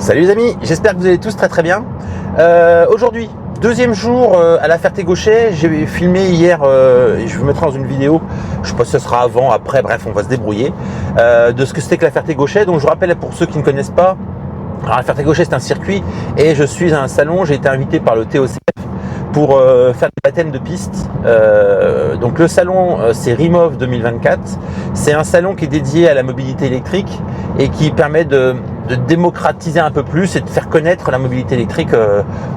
Salut les amis, j'espère que vous allez tous très bien. Aujourd'hui, deuxième jour à la Ferté-Gauchet. J'ai filmé hier, et je vous mettrai dans une vidéo, je sais pas si ce sera avant, après, bref, on va se débrouiller, de ce que c'était que la Ferté-Gauchet. Donc je vous rappelle pour ceux qui ne connaissent pas, alors la Ferté-Gauchet c'est un circuit et je suis à un salon, j'ai été invité par le TOCF pour faire des baptêmes de piste. Donc le salon c'est Rimov 2024, c'est un salon qui est dédié à la mobilité électrique et qui permet de démocratiser un peu plus et de faire connaître la mobilité électrique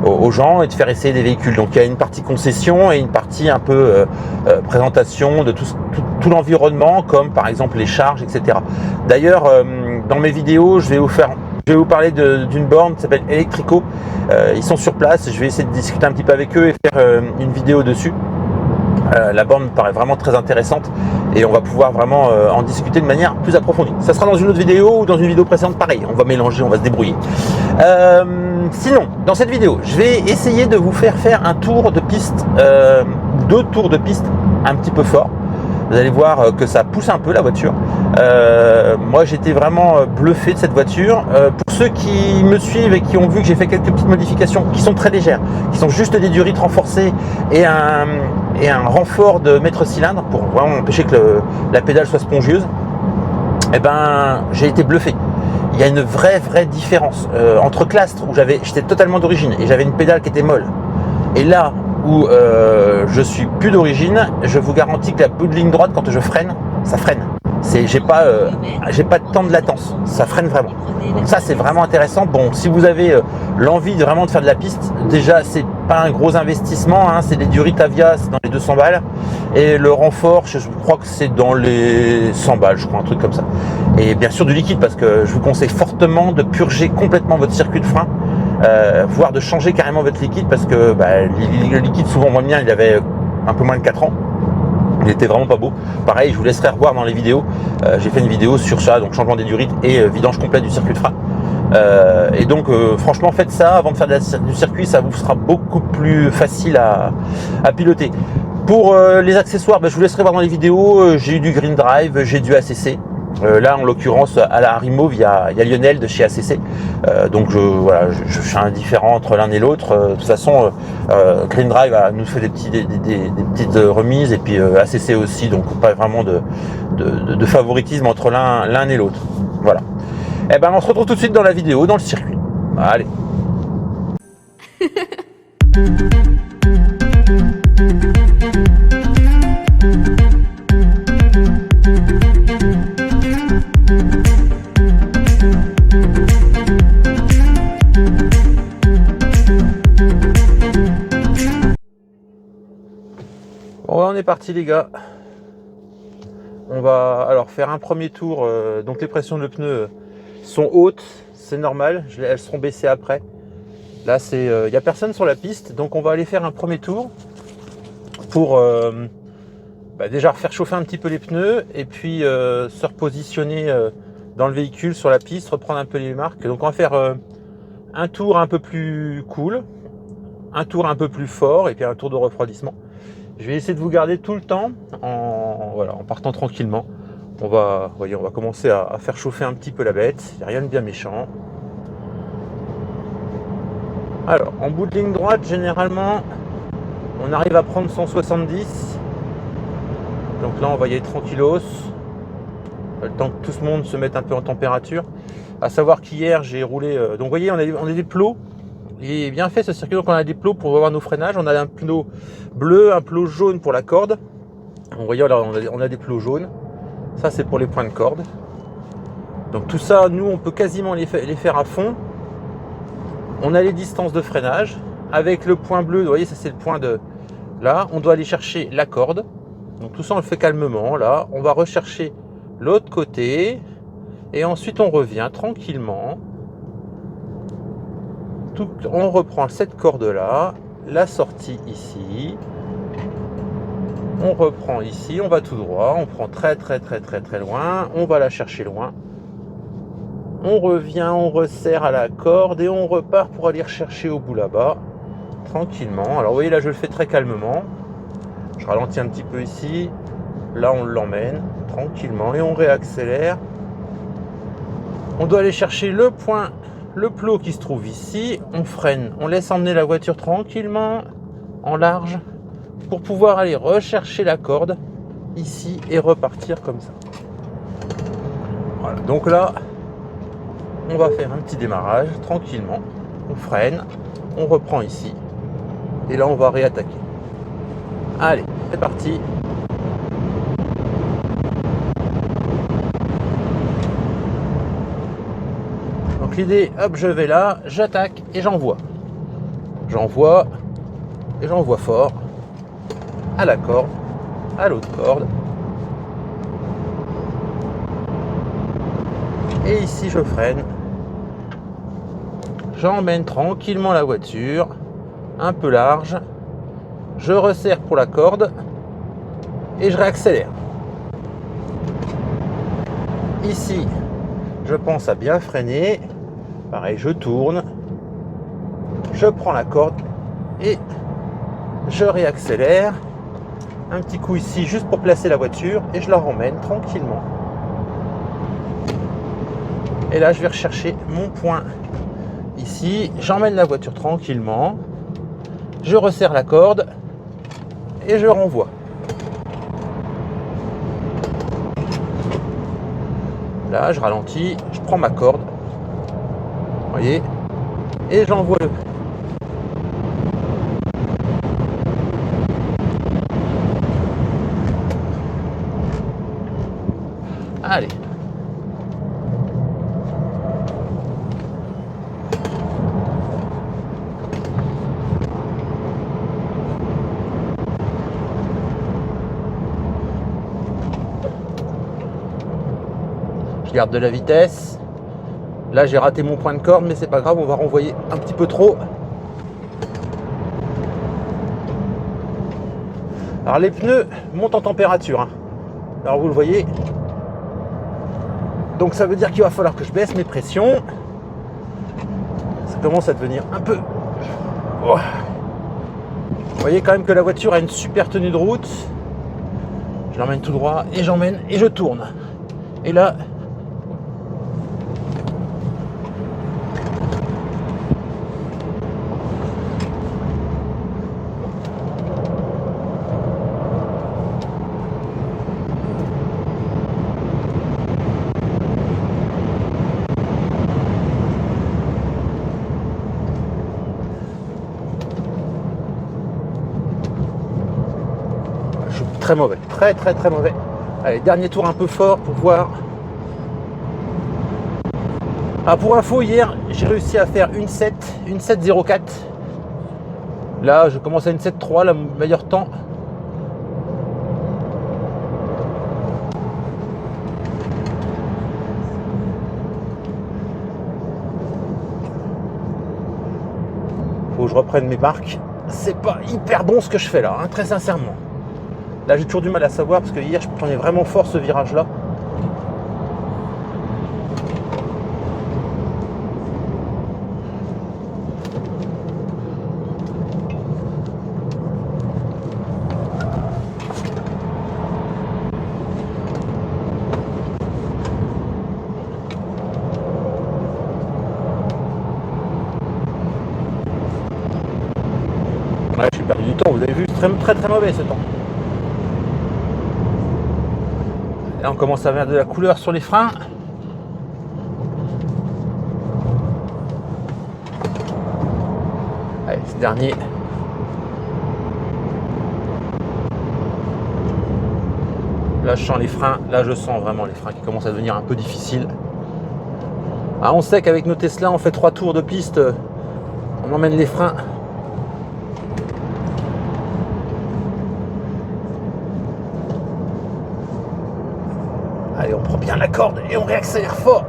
aux gens et de faire essayer des véhicules. Donc il y a une partie concession et une partie un peu présentation de tout l'environnement, comme par exemple les charges, etc. D'ailleurs, dans mes vidéos, je vais vous parler d'une borne qui s'appelle Electrico. Ils sont sur place, je vais essayer de discuter un petit peu avec eux et faire une vidéo dessus. La borne me paraît vraiment très intéressante et on va pouvoir vraiment en discuter de manière plus approfondie. Ça sera dans une autre vidéo ou dans une vidéo précédente, pareil, on va mélanger, on va se débrouiller. Sinon, dans cette vidéo, je vais essayer de vous faire un tour de piste, deux tours de piste un petit peu fort. Vous allez voir que ça pousse un peu la voiture. Moi j'étais vraiment bluffé de cette voiture. Pour ceux qui me suivent et qui ont vu que j'ai fait quelques petites modifications qui sont très légères, qui sont juste des durites renforcées et un renfort de mètre cylindre pour vraiment empêcher que la pédale soit spongieuse, eh ben j'ai été bluffé. Il y a une vraie différence entre Clastres où j'étais totalement d'origine et j'avais une pédale qui était molle, et là où je suis plus d'origine, je vous garantis que la bout de ligne droite, quand je freine, ça freine. J'ai pas de temps de latence, ça freine vraiment. Donc ça c'est vraiment intéressant. Bon, si vous avez l'envie vraiment de faire de la piste, déjà c'est pas un gros investissement, hein, c'est des durites Avia, c'est dans les 200 balles, et le renfort, je crois que c'est dans les 100 balles, je crois, un truc comme ça. Et bien sûr du liquide, parce que je vous conseille fortement de purger complètement votre circuit de frein. Voire de changer carrément votre liquide, parce que le liquide, souvent moi le mien il avait un peu moins de 4 ans, il était vraiment pas beau. Pareil, je vous laisserai revoir dans les vidéos, j'ai fait une vidéo sur ça, donc changement des durites et vidange complet du circuit de frein. Et donc franchement faites ça avant de faire du circuit, ça vous sera beaucoup plus facile à piloter. Pour les accessoires, je vous laisserai voir dans les vidéos. J'ai eu du Green Drive, j'ai du ACC. Là en l'occurrence à la Rimov il y a Lionel de chez ACC, donc je suis indifférent entre l'un et l'autre. De toute façon Green Drive nous fait des petites remises, et puis ACC aussi, donc pas vraiment de favoritisme entre l'un et l'autre. Voilà. Et ben on se retrouve tout de suite dans la vidéo, dans le circuit. Allez. Bon, on est parti les gars. On va alors faire un premier tour. Donc les pressions de pneus sont hautes, c'est normal, elles seront baissées après. Là il n'y a personne sur la piste, donc on va aller faire un premier tour pour déjà faire chauffer un petit peu les pneus et puis se repositionner dans le véhicule sur la piste, reprendre un peu les marques. Donc on va faire un tour un peu plus cool, un tour un peu plus fort et puis un tour de refroidissement. Je vais essayer de vous garder tout le temps en partant tranquillement. On va commencer à faire chauffer un petit peu la bête. Il n'y a rien de bien méchant. Alors, en bout de ligne droite, généralement, on arrive à prendre 170. Donc là, on va y aller tranquillos. Le temps que tout ce monde se mette un peu en température. À savoir qu'hier, j'ai roulé... donc, vous voyez, on a des plots. Il est bien fait ce circuit, donc on a des plots pour avoir nos freinages. On a un pneu bleu, un pneu jaune pour la corde. Vous voyez, on a des plots jaunes. Ça c'est pour les points de corde. Donc tout ça, nous on peut quasiment les faire à fond. On a les distances de freinage. Avec le point bleu, vous voyez, ça c'est le point de... Là, on doit aller chercher la corde. Donc tout ça on le fait calmement. Là, on va rechercher l'autre côté. Et ensuite on revient tranquillement. On reprend cette corde là, la sortie ici, on reprend ici, on va tout droit, on prend très loin, on va la chercher loin, on revient, on resserre à la corde et on repart pour aller rechercher au bout là-bas, tranquillement. Alors vous voyez là je le fais très calmement, je ralentis un petit peu ici, là on l'emmène tranquillement et on réaccélère. On doit aller chercher le point le plot qui se trouve ici, on freine, on laisse emmener la voiture tranquillement en large pour pouvoir aller rechercher la corde ici et repartir comme ça. Voilà, donc là, on va faire un petit démarrage tranquillement, on freine, on reprend ici et là on va réattaquer. Allez, c'est parti. Donc l'idée, hop, je vais là, j'attaque et j'envoie. J'envoie et j'envoie fort à la corde, à l'autre corde. Et ici je freine. J'emmène tranquillement la voiture, un peu large. Je resserre pour la corde et je réaccélère. Ici, je pense à bien freiner. Pareil, je tourne. Je prends la corde et je réaccélère. Un petit coup ici juste pour placer la voiture et je la ramène tranquillement. Et là, je vais rechercher mon point. Ici, j'emmène la voiture tranquillement. Je resserre la corde et je renvoie. Là, je ralentis, je prends ma corde. Vous voyez, et j'envoie le. Allez. Je garde de la vitesse. Là, j'ai raté mon point de corde, mais c'est pas grave, on va renvoyer un petit peu trop. Alors, les pneus montent en température, hein. Alors, vous le voyez. Donc, ça veut dire qu'il va falloir que je baisse mes pressions. Ça commence à devenir un peu... Oh. Vous voyez quand même que la voiture a une super tenue de route. Je l'emmène tout droit et j'emmène et je tourne. Et là... très mauvais, très mauvais. Allez, dernier tour un peu fort pour voir. Ah, pour info, hier j'ai réussi à faire une 7.04. Là je commence à une 7.3, le meilleur temps. Faut que je reprenne mes marques. C'est pas hyper bon ce que je fais là, hein, très sincèrement. Là, j'ai toujours du mal à savoir parce que hier, je prenais vraiment fort ce virage-là. Ouais, j'ai perdu du temps, vous avez vu, c'est très mauvais ce temps. Là, on commence à mettre de la couleur sur les freins. Allez, ce dernier. Là, je sens les freins. Là, je sens vraiment les freins qui commencent à devenir un peu difficiles. Ah, on sait qu'avec nos Tesla, on fait 3 tours de piste. On emmène les freins. Allez, on prend bien la corde et on réaccélère fort.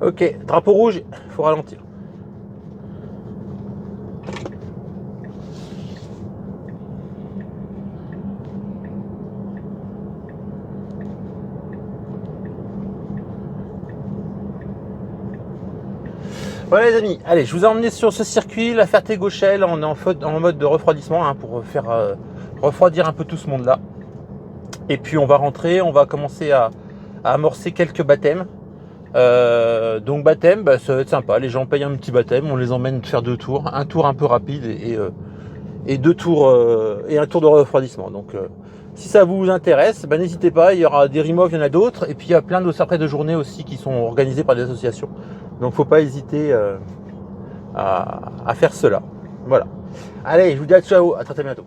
Ok, drapeau rouge, il faut ralentir. Voilà les amis, allez, je vous ai emmené sur ce circuit, la Ferté-Gauchel, on est en mode de refroidissement hein, pour faire refroidir un peu tout ce monde-là. Et puis on va rentrer, on va commencer à amorcer quelques baptêmes. Donc baptême, bah, ça va être sympa, les gens payent un petit baptême, on les emmène faire 2 tours, un tour un peu rapide et 2 tours et un tour de refroidissement. Donc si ça vous intéresse, bah, n'hésitez pas, il y aura des removes, il y en a d'autres, et puis il y a plein d'autres après de journées aussi qui sont organisées par des associations. Donc faut pas hésiter à faire cela. Voilà. Allez, je vous dis à ciao, à très bientôt.